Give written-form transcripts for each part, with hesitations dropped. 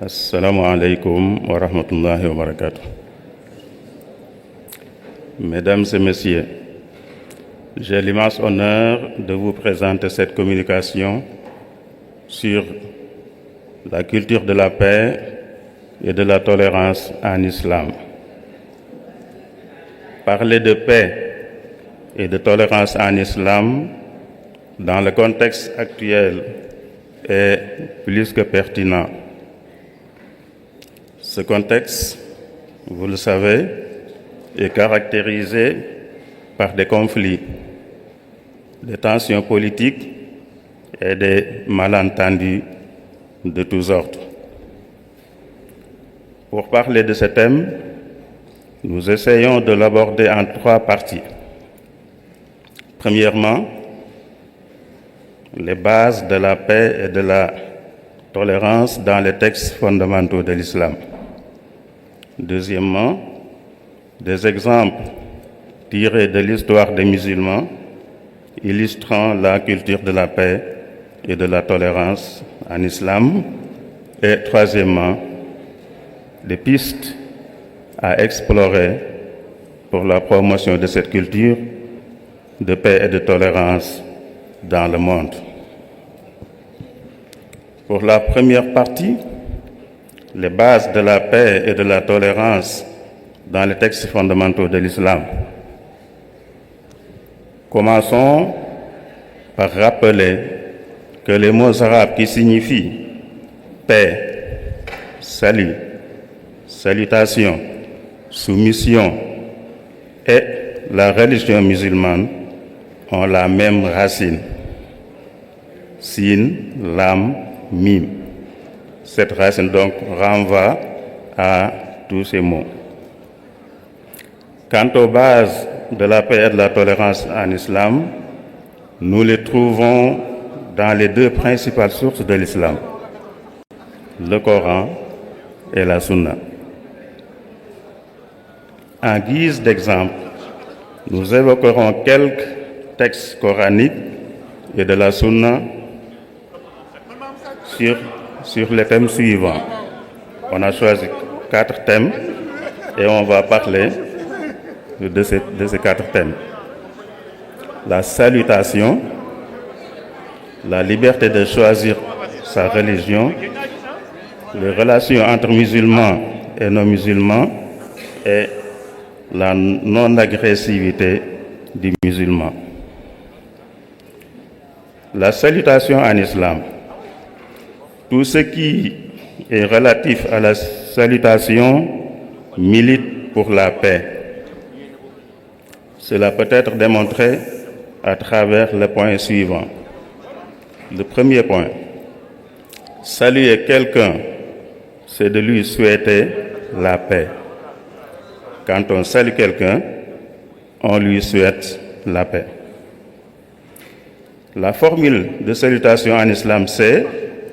Assalamu alaikum wa rahmatullahi wa barakatuh. Mesdames et messieurs, j'ai l'immense honneur de vous présenter cette communication sur la culture de la paix et de la tolérance en islam. Parler de paix et de tolérance en islam dans le contexte actuel est plus que pertinent. Ce contexte, vous le savez, est caractérisé par des conflits, des tensions politiques et des malentendus de tous ordres. Pour parler de ce thème, nous essayons de l'aborder en trois parties. Premièrement, les bases de la paix et de la tolérance dans les textes fondamentaux de l'islam. Deuxièmement, des exemples tirés de l'histoire des musulmans illustrant la culture de la paix et de la tolérance en islam. Et troisièmement, des pistes à explorer pour la promotion de cette culture de paix et de tolérance dans le monde. Pour la première partie, les bases de la paix et de la tolérance dans les textes fondamentaux de l'islam. Commençons par rappeler que les mots arabes qui signifient paix, salut, salutation, soumission et la religion musulmane ont la même racine. Sin, lam, mim. Cette racine donc renvoie à tous ces mots. Quant aux bases de la paix et de la tolérance en islam, nous les trouvons dans les deux principales sources de l'islam, le Coran et la Sunna. En guise d'exemple, nous évoquerons quelques textes coraniques et de la Sunna sur les thèmes suivants. On a choisi 4 thèmes et on va parler de ces 4 thèmes. La salutation, la liberté de choisir sa religion, les relations entre musulmans et non-musulmans et la non-agressivité du musulman. La salutation en islam. Tout ce qui est relatif à la salutation milite pour la paix. Cela peut être démontré à travers les points suivants. Le premier point, saluer quelqu'un, c'est de lui souhaiter la paix. Quand on salue quelqu'un, on lui souhaite la paix. La formule de salutation en islam, c'est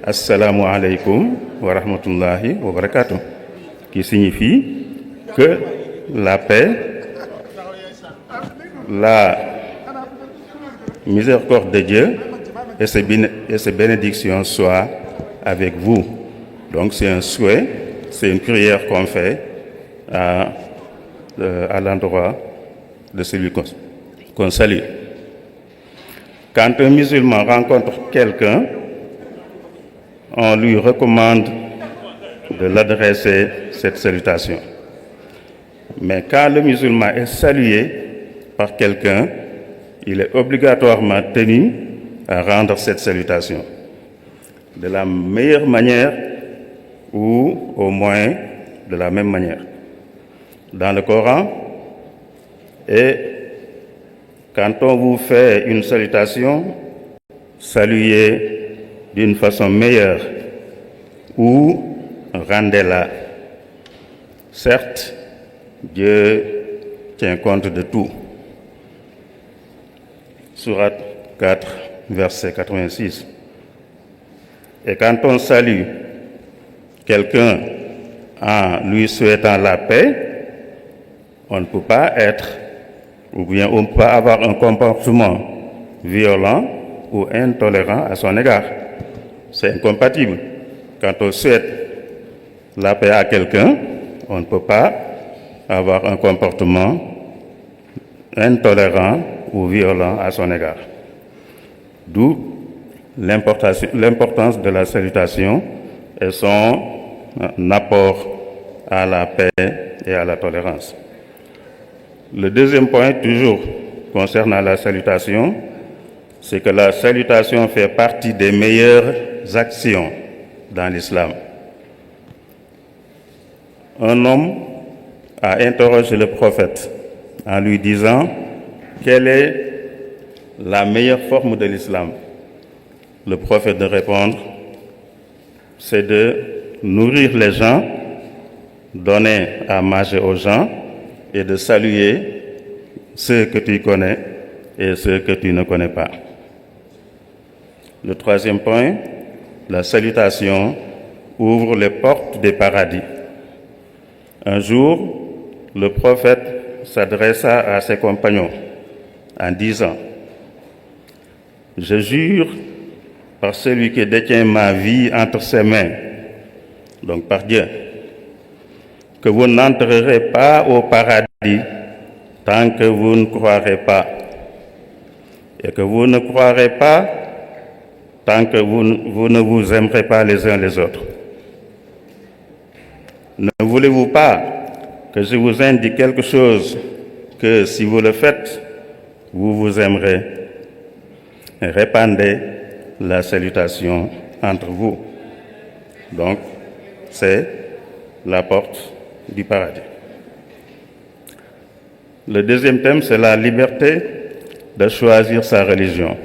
Assalamu alaikum wa rahmatullahi wa barakatuh, qui signifie que la paix, la miséricorde de Dieu et ses bénédictions soient avec vous. Donc c'est un souhait, c'est une prière qu'on fait à l'endroit de celui qu'on salue. Quand un musulman rencontre quelqu'un, on lui recommande de l'adresser cette salutation. Mais quand le musulman est salué par quelqu'un, il est obligatoirement tenu à rendre cette salutation de la meilleure manière ou au moins de la même manière. Dans le Coran, et quand on vous fait une salutation, saluez d'une façon meilleure ou rendez-la. Certes, Dieu tient compte de tout. Sourate 4, verset 86. Et quand on salue quelqu'un en lui souhaitant la paix, on ne peut pas être, ou bien on ne peut pas avoir un comportement violent ou intolérant à son égard. C'est incompatible. Quand on souhaite la paix à quelqu'un, on ne peut pas avoir un comportement intolérant ou violent à son égard. D'où l'importance de la salutation et son apport à la paix et à la tolérance. Le deuxième point, toujours concernant la salutation, c'est que la salutation fait partie des meilleures actions dans l'islam. Un homme a interrogé le prophète en lui disant quelle est la meilleure forme de l'islam. Le prophète de répondre, c'est de nourrir les gens, donner à manger aux gens et de saluer ceux que tu connais et ceux que tu ne connais pas. Le troisième point, la salutation ouvre les portes des paradis. Un jour, le prophète s'adressa à ses compagnons en disant, « Je jure par celui qui détient ma vie entre ses mains, donc par Dieu, que vous n'entrerez pas au paradis tant que vous ne croirez pas, et que vous ne croirez pas tant que vous ne vous aimerez pas les uns les autres. Ne voulez-vous pas que je vous indique quelque chose que si vous le faites, vous vous aimerez? Répandez la salutation entre vous. » Donc, c'est la porte du paradis. Le deuxième thème, c'est la liberté de choisir sa religion.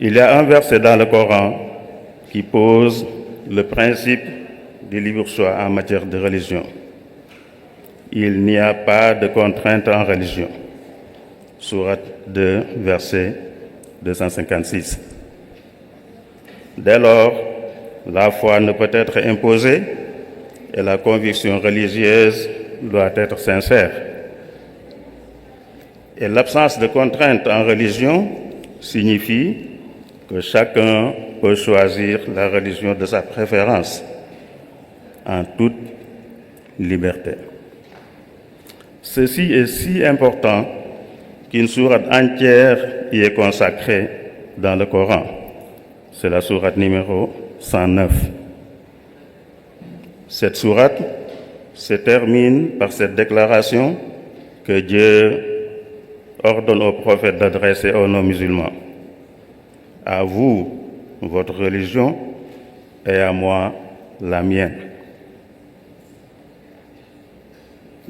Il y a un verset dans le Coran qui pose le principe du libre choix en matière de religion. Il n'y a pas de contrainte en religion. Sourate 2, verset 256. Dès lors, la foi ne peut être imposée et la conviction religieuse doit être sincère. Et l'absence de contrainte en religion signifie que chacun peut choisir la religion de sa préférence en toute liberté. Ceci est si important qu'une sourate entière y est consacrée dans le Coran. C'est la sourate numéro 109. Cette sourate se termine par cette déclaration que Dieu ordonne au prophète d'adresser aux non-musulmans. À vous, votre religion, et à moi, la mienne.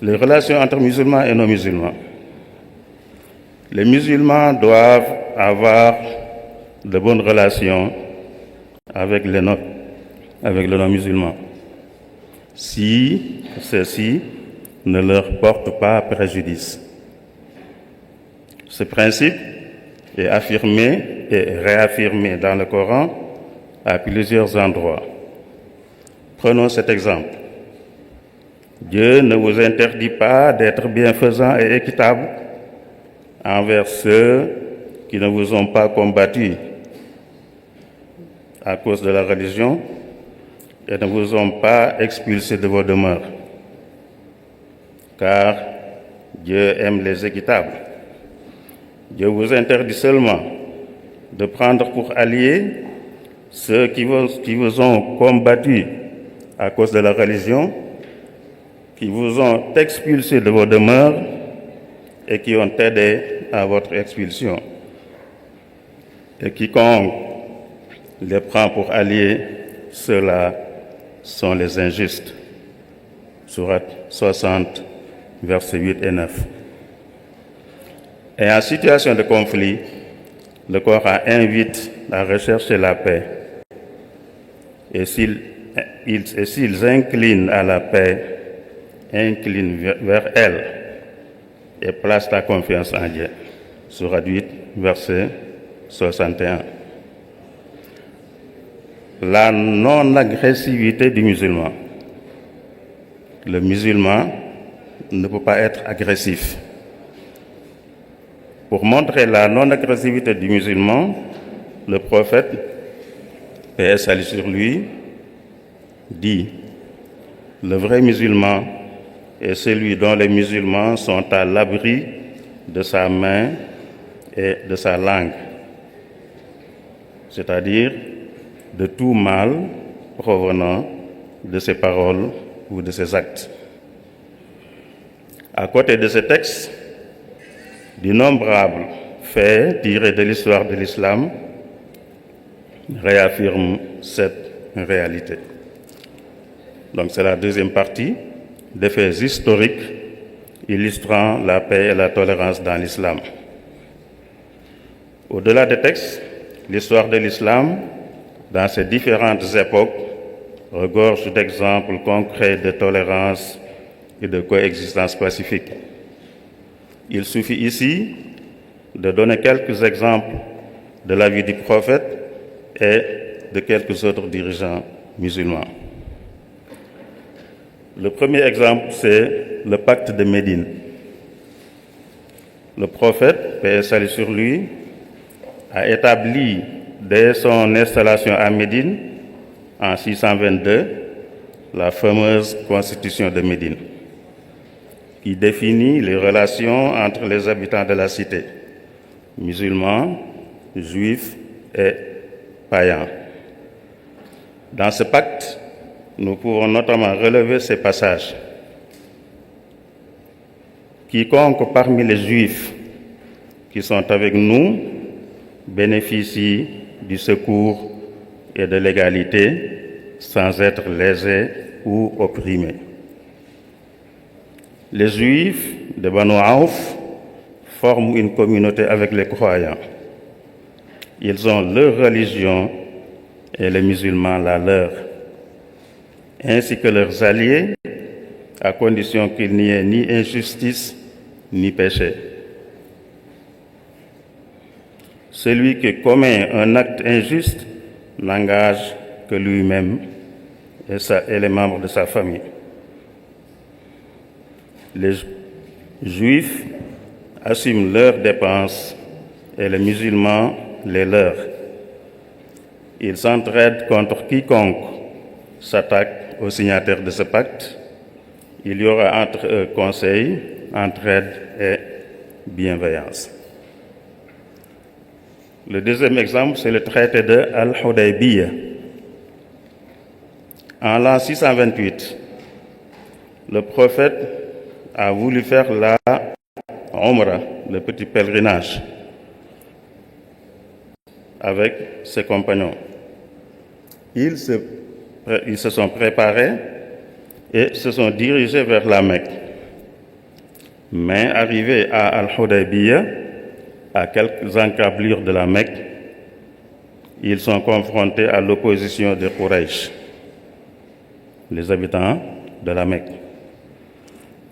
Les relations entre musulmans et non-musulmans. Les musulmans doivent avoir de bonnes relations avec les non-musulmans, si ceux-ci ne leur portent pas préjudice. Ce principe est affirmé et réaffirmé dans le Coran à plusieurs endroits. Prenons cet exemple. Dieu ne vous interdit pas d'être bienfaisant et équitable envers ceux qui ne vous ont pas combattu à cause de la religion et ne vous ont pas expulsé de vos demeures. Car Dieu aime les équitables. Dieu vous interdit seulement de prendre pour alliés ceux qui vous ont combattu à cause de la religion, qui vous ont expulsé de vos demeures et qui ont aidé à votre expulsion. Et quiconque les prend pour alliés, ceux-là sont les injustes. Sourate 60, versets 8 et 9. Et en situation de conflit, le Coran invite à rechercher la paix. Et s'ils inclinent à la paix, incline vers elle et place ta confiance en Dieu. Sourate 8, verset 61. La non-agressivité du musulman. Le musulman ne peut pas être agressif. Pour montrer la non-agressivité du musulman, le prophète, paix et salut sur lui, dit: le vrai musulman est celui dont les musulmans sont à l'abri de sa main et de sa langue, c'est-à-dire de tout mal provenant de ses paroles ou de ses actes. À côté de ce texte, d'innombrables faits tirés de l'histoire de l'islam réaffirment cette réalité. Donc c'est la deuxième partie des faits historiques illustrant la paix et la tolérance dans l'islam. Au-delà des textes, l'histoire de l'islam, dans ses différentes époques, regorge d'exemples concrets de tolérance et de coexistence pacifique. Il suffit ici de donner quelques exemples de la vie du prophète et de quelques autres dirigeants musulmans. Le premier exemple, c'est le pacte de Médine. Le prophète, paix et salut sur lui, a établi dès son installation à Médine en 622 la fameuse constitution de Médine, qui définit les relations entre les habitants de la cité, musulmans, juifs et païens. Dans ce pacte, nous pouvons notamment relever ces passages. Quiconque parmi les juifs qui sont avec nous bénéficie du secours et de l'égalité sans être lésé ou opprimé. Les Juifs de Banu Aouf forment une communauté avec les croyants. Ils ont leur religion et les musulmans la leur, ainsi que leurs alliés, à condition qu'il n'y ait ni injustice ni péché. Celui qui commet un acte injuste n'engage que lui-même et les membres de sa famille. Les Juifs assument leurs dépenses et les musulmans les leurs. Ils s'entraident contre quiconque s'attaque aux signataires de ce pacte. Il y aura entre eux conseil, entraide et bienveillance. Le deuxième exemple, c'est le traité de Al-Hudaybiyah. En l'an 628, le prophète a voulu faire la Umrah, le petit pèlerinage, avec ses compagnons. Ils se sont préparés et se sont dirigés vers la Mecque. Mais arrivés à Al-Hudaybiyah, à quelques encablures de la Mecque, ils sont confrontés à l'opposition des Quraysh, les habitants de la Mecque.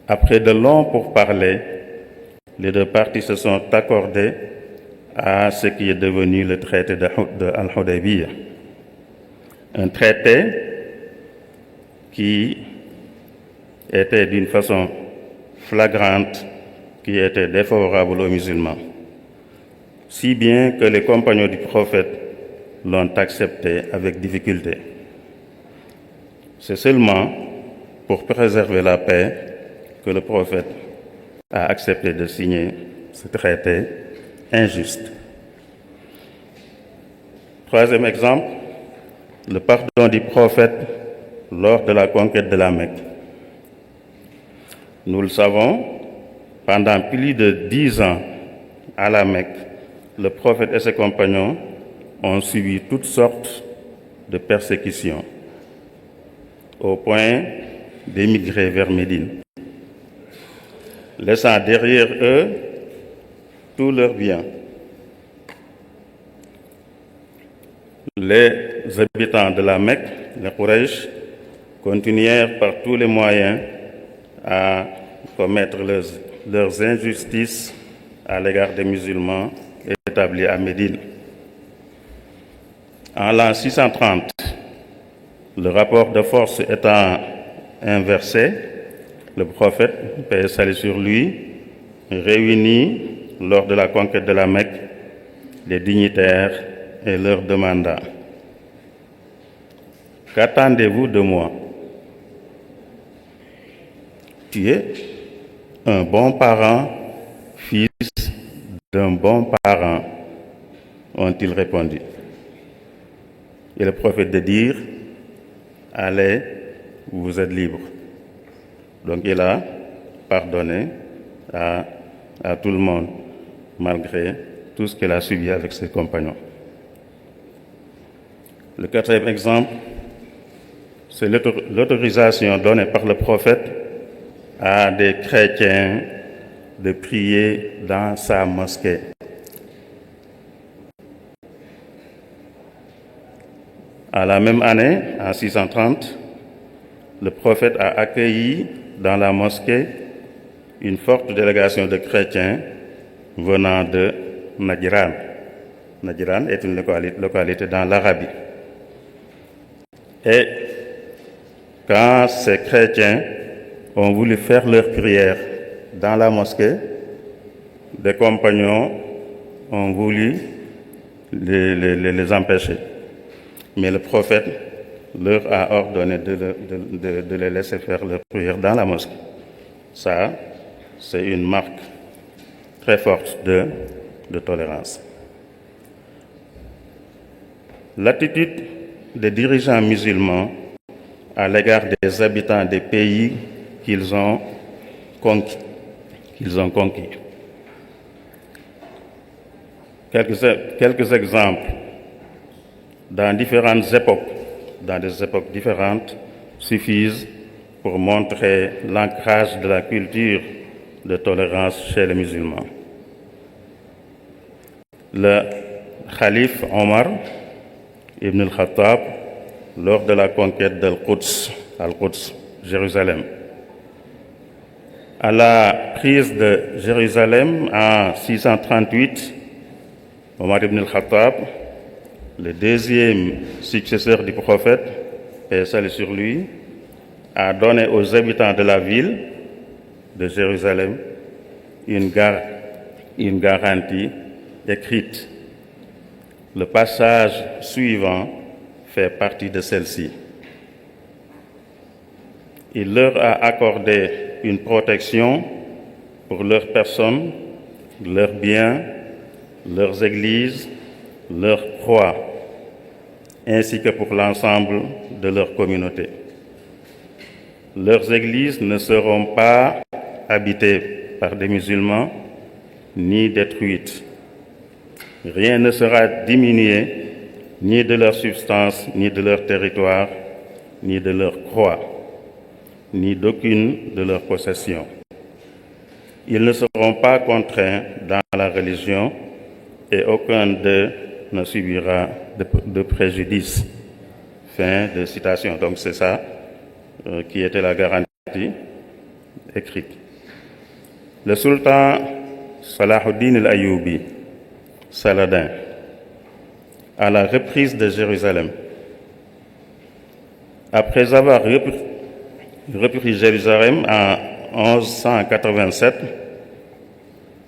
Après de longs pourparlers, les deux parties se sont accordées à ce qui est devenu le traité de Al-Hudaybiyah. Un traité qui était d'une façon flagrante, qui était défavorable aux musulmans, si bien que les compagnons du prophète l'ont accepté avec difficulté. C'est seulement pour préserver la paix que le prophète a accepté de signer ce traité injuste. Troisième exemple, le pardon du prophète lors de la conquête de la Mecque. Nous le savons, pendant plus de 10 ans à la Mecque, le prophète et ses compagnons ont subi toutes sortes de persécutions, au point d'émigrer vers Médine, laissant derrière eux tous leurs biens. Les habitants de la Mecque, les Quraysh, continuèrent par tous les moyens à commettre leurs injustices à l'égard des musulmans établis à Médine. En l'an 630, le rapport de force étant inversé, le prophète, paix et salut sur lui, réunit lors de la conquête de la Mecque les dignitaires et leur demanda: Qu'attendez-vous de moi? Tu es un bon parent, fils d'un bon parent, ont-ils répondu. Et le prophète de dire, allez, vous êtes libres. Donc il a pardonné à tout le monde, malgré tout ce qu'il a subi avec ses compagnons. Le quatrième exemple, c'est l'autorisation donnée par le prophète à des chrétiens de prier dans sa mosquée. À la même année, en 630, le prophète a accueilli dans la mosquée une forte délégation de chrétiens venant de Najran. Najran est une localité dans l'Arabie. Et quand ces chrétiens ont voulu faire leur prière dans la mosquée, des compagnons ont voulu les empêcher. Mais le prophète leur a ordonné de les laisser faire leur prière dans la mosquée. Ça, c'est une marque très forte de tolérance. L'attitude des dirigeants musulmans à l'égard des habitants des pays qu'ils ont conquis. Quelques exemples dans différentes époques, dans des époques différentes, suffisent pour montrer l'ancrage de la culture de tolérance chez les musulmans. Le calife Omar ibn al-Khattab, lors de la conquête d'Al-Quds, Jérusalem, à la prise de Jérusalem en 638, Omar ibn al-Khattab, le deuxième successeur du prophète, paix et salut sur lui, a donné aux habitants de la ville de Jérusalem une garantie écrite. Le passage suivant fait partie de celle-ci. Il leur a accordé une protection pour leurs personnes, leurs biens, leurs églises, leurs croix, ainsi que pour l'ensemble de leur communauté. Leurs églises ne seront pas habitées par des musulmans ni détruites. Rien ne sera diminué, ni de leur substance, ni de leur territoire, ni de leur croix, ni d'aucune de leurs possessions. Ils ne seront pas contraints dans la religion et aucun d'eux ne subira de préjudice. Fin de citation. Donc c'est ça qui était la garantie écrite. Le sultan Salahuddin al-Ayyubi, Saladin, à la reprise de Jérusalem, après avoir repris Jérusalem en 1187,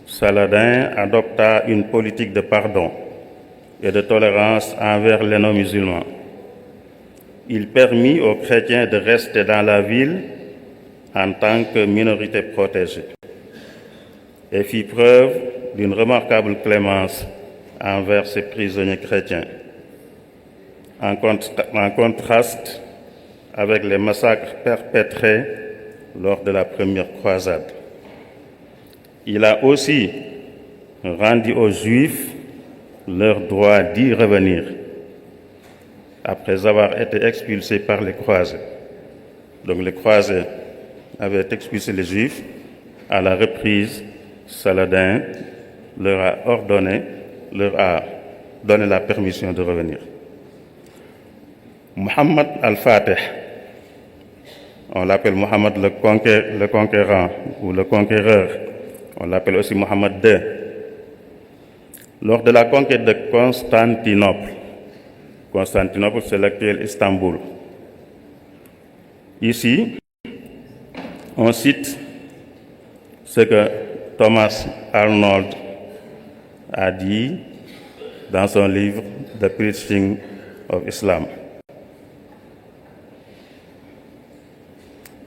Saladin adopta une politique de pardon et de tolérance envers les non-musulmans. Il permit aux chrétiens de rester dans la ville en tant que minorité protégée et fit preuve d'une remarquable clémence envers ses prisonniers chrétiens, en contraste avec les massacres perpétrés lors de la première croisade. Il a aussi rendu aux Juifs leur droit d'y revenir après avoir été expulsés par les croisés. Donc les croisés avaient expulsé les Juifs. À la reprise, Saladin leur a donné la permission de revenir. Muhammad al-Fatih, on l'appelle Muhammad le conquérant ou le conquéreur, on l'appelle aussi Muhammad II. Lors de la conquête de Constantinople, c'est l'actuel Istanbul. Ici, on cite ce que Thomas Arnold a dit dans son livre The Preaching of Islam.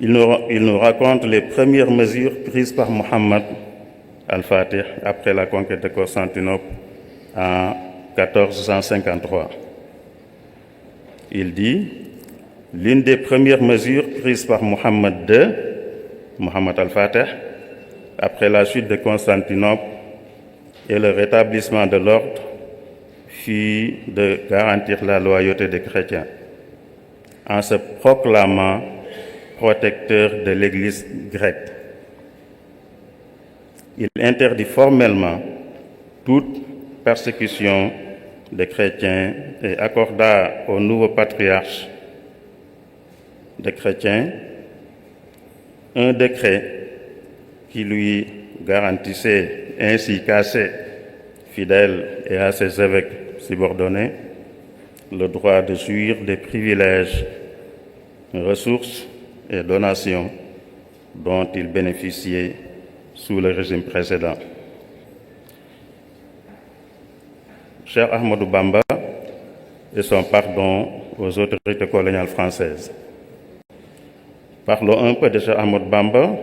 Il nous raconte les premières mesures prises par Mohammed al-Fatih après la conquête de Constantinople en 1453. Il dit: l'une des premières mesures prises par Mohammed al-Fatih, après la chute de Constantinople et le rétablissement de l'ordre, fut de garantir la loyauté des chrétiens, en se proclamant protecteur de l'Église grecque. Il interdit formellement toute persécution des chrétiens et accorda au nouveau patriarche des chrétiens un décret qui lui garantissait ainsi qu'à ses fidèles et à ses évêques subordonnés le droit de jouir des privilèges, ressources et donations dont ils bénéficiaient sous le régime précédent. Cher Ahmadou Bamba et son pardon aux autorités coloniales françaises. Parlons un peu de Cheikh Ahmadou Bamba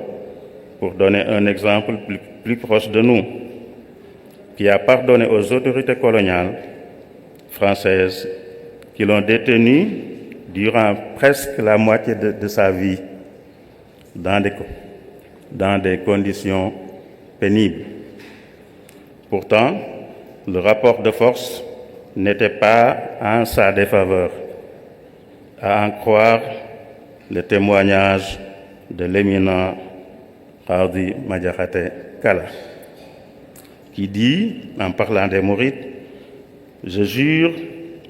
pour donner un exemple plus proche de nous, qui a pardonné aux autorités coloniales françaises qui l'ont détenu durant presque la moitié de sa vie dans des conditions pénibles. Pourtant, le rapport de force n'était pas en sa défaveur, à en croire le témoignage de l'éminent Qadi Madiakhaté Kala, qui dit, en parlant des Mourides: je jure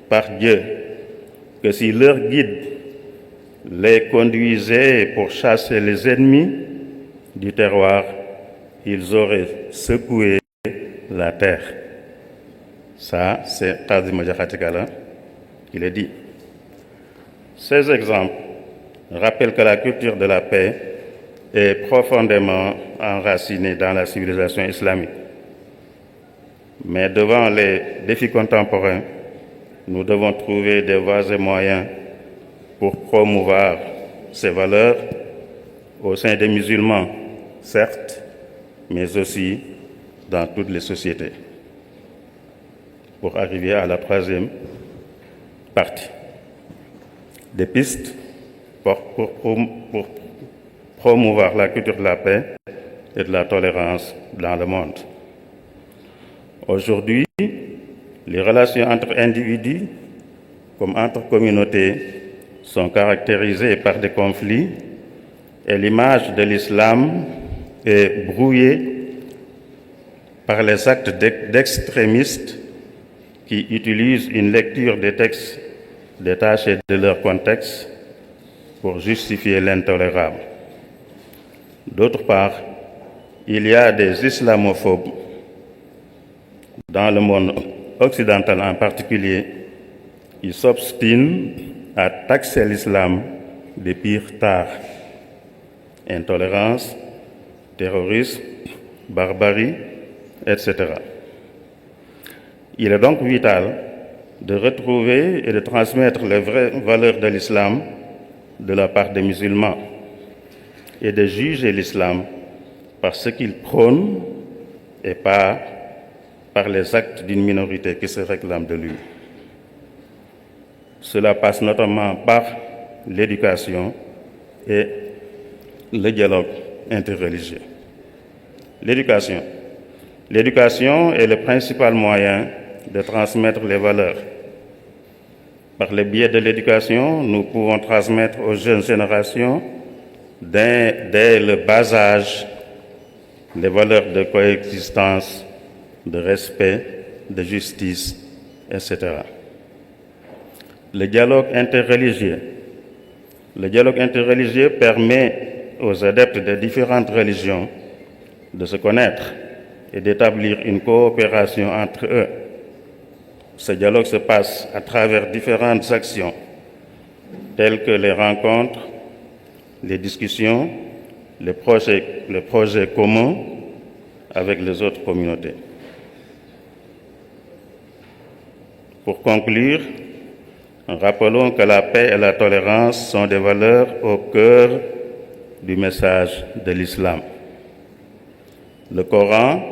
par Dieu que si leur guide les conduisait pour chasser les ennemis du terroir, ils auraient secoué la terre. Ça, c'est Qadi Madiakhaté Kala qui le dit. Ces exemples rappellent que la culture de la paix est profondément enracinée dans la civilisation islamique. Mais devant les défis contemporains, nous devons trouver des voies et moyens pour promouvoir ces valeurs au sein des musulmans, certes, mais aussi dans toutes les sociétés. Pour arriver à la troisième partie, des pistes pour promouvoir la culture de la paix et de la tolérance dans le monde. Aujourd'hui, les relations entre individus comme entre communautés sont caractérisées par des conflits et l'image de l'islam est brouillée par les actes d'extrémistes qui utilisent une lecture des textes détachés de leur contexte pour justifier l'intolérable. D'autre part, il y a des islamophobes, dans le monde occidental en particulier, qui s'obstinent à taxer l'islam des pires tares: intolérance, terrorisme, barbarie, etc. Il est donc vital de retrouver et de transmettre les vraies valeurs de l'islam de la part des musulmans et de juger l'islam par ce qu'il prône et pas par les actes d'une minorité qui se réclame de lui. Cela passe notamment par l'éducation et le dialogue interreligieux. L'éducation. L'éducation est le principal moyen de transmettre les valeurs. Par le biais de l'éducation, nous pouvons transmettre aux jeunes générations, dès le bas âge, les valeurs de coexistence, de respect, de justice, etc. Le dialogue interreligieux. Le dialogue interreligieux permet aux adeptes de différentes religions de se connaître et d'établir une coopération entre eux. Ce dialogue se passe à travers différentes actions, telles que les rencontres, les discussions, les projets communs avec les autres communautés. Pour conclure, rappelons que la paix et la tolérance sont des valeurs au cœur du message de l'islam. Le Coran,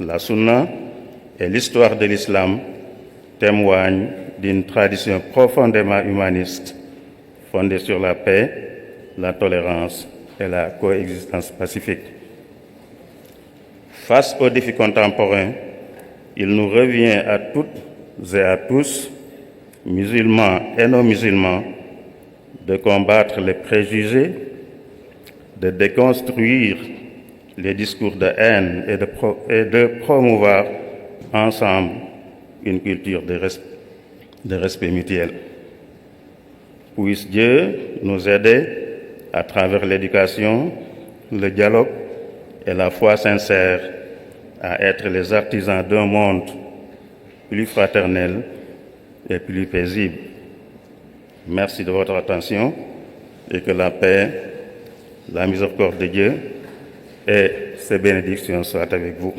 la Sunna et l'histoire de l'islam témoignent d'une tradition profondément humaniste, fondée sur la paix, la tolérance et la coexistence pacifique. Face aux défis contemporains, il nous revient à toutes et à tous, musulmans et non musulmans, de combattre les préjugés, de déconstruire les discours de haine et de promouvoir ensemble une culture de respect mutuel. Puisse Dieu nous aider à travers l'éducation, le dialogue et la foi sincère à être les artisans d'un monde plus fraternel et plus paisible. Merci de votre attention et que la paix, la miséricorde de Dieu et ses bénédictions soient avec vous.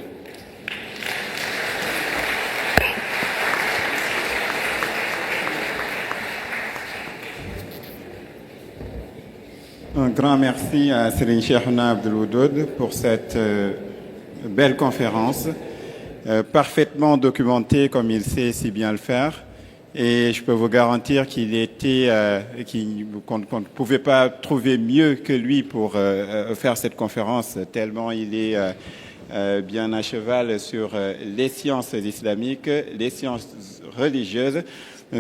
Un grand merci à Serigne Cheikhouna Abdoul Wadoud pour cette belle conférence, parfaitement documentée comme il sait si bien le faire. Et je peux vous garantir qu'on ne pouvait pas trouver mieux que lui pour faire cette conférence, tellement il est bien à cheval sur les sciences islamiques, les sciences religieuses,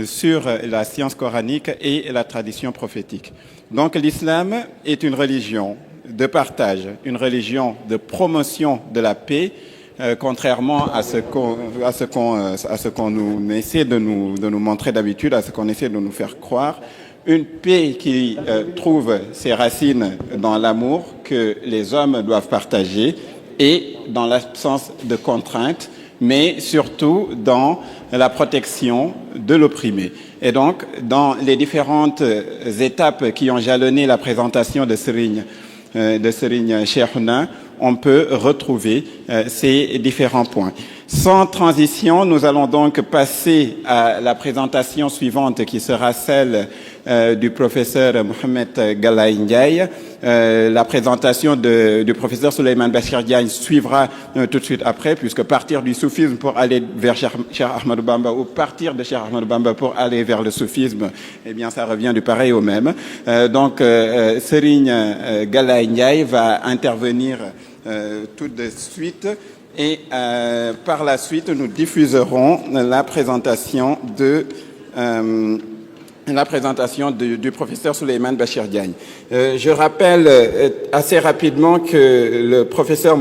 sur la science coranique et la tradition prophétique. Donc l'islam est une religion de partage, une religion de promotion de la paix, contrairement à ce qu'on nous essaie de nous montrer d'habitude, à ce qu'on essaie de nous faire croire. Une paix qui trouve ses racines dans l'amour que les hommes doivent partager et dans l'absence de contraintes, mais surtout dans la protection de l'opprimé. Et donc, dans les différentes étapes qui ont jalonné la présentation de Serigne Cheikhouna, on peut retrouver ces différents points. Sans transition, nous allons donc passer à la présentation suivante qui sera celle du professeur Mohamed Galaye Ndiaye. La présentation du professeur Souleymane Bachir Diagne suivra tout de suite après, puisque partir du soufisme pour aller vers Cheikh Ahmadou Bamba ou partir de Cheikh Ahmadou Bamba pour aller vers le soufisme, eh bien ça revient du pareil au même. Donc Serigne Galaye Ndiaye va intervenir tout de suite et par la suite nous diffuserons la présentation du professeur Souleymane Bachir Diagne. Je rappelle assez rapidement que le professeur